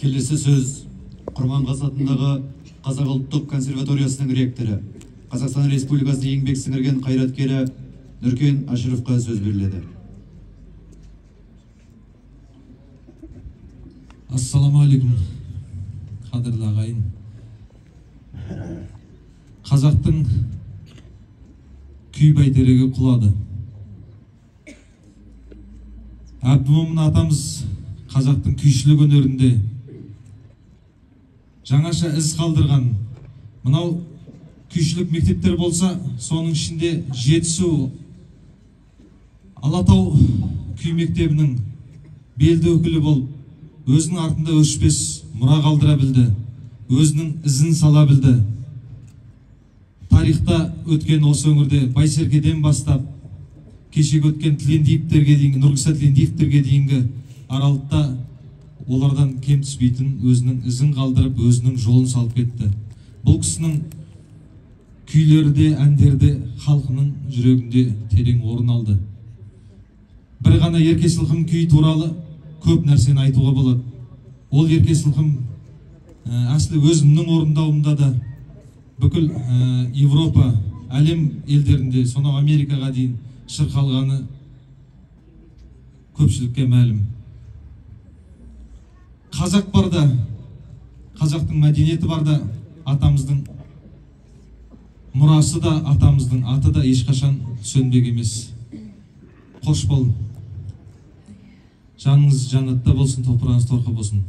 Келесі сөз Құрманғазы атындағы Қазақ ұлттық консерваториясының ректоры, Қазақстан Республикасының еңбек сіңірген қайраткері Нұркен Ашыровқа сөз беріледі. Ассаламу алейкум, қадірлі ағайын. Қазақтың күй бәйтерегі құлады. Әбдімомын атамыз қазақтың күйшілік өнерінде жаңаша із қалдырған. Мынау күйшілік мектептер болса, соның ішінде Жетісу, Алатау күй мектебінің белді өкілі болып, өзінің артында өшпес мұра қалдыра білді, өзінің ізін сала білді. Тарихта өткен осы өңірде Байсеркеден бастап, кешегі өткен Тілендиевтерге дейінгі, Нұрғиса Тілендиевтерге дейінгі аралықта олардан кем түспейтін өзінің ізін қалдырып, өзінің жолын салып кетті. Бұл кісінің күйлері де, әндері де халқының жүрегінде терең орын алды. Бір ғана Ерке Сылқым күй туралы көп нәрсені айтуға болады. Ол Ерке Сылқым әсілі өзімнің орындауымда да бүкіл Европа, әлем елдерінде, сонау Америкаға дейін шырқалғаны көпшілікке мәлім. Қазақ барда, қазақтың мәдениеті барда, атамыздың мұрасы да, атамыздың аты да ешқашан сөнбек емес. Қош болын. Жаныңыз жаннатта болсын, топырағыңыз торқа болсын.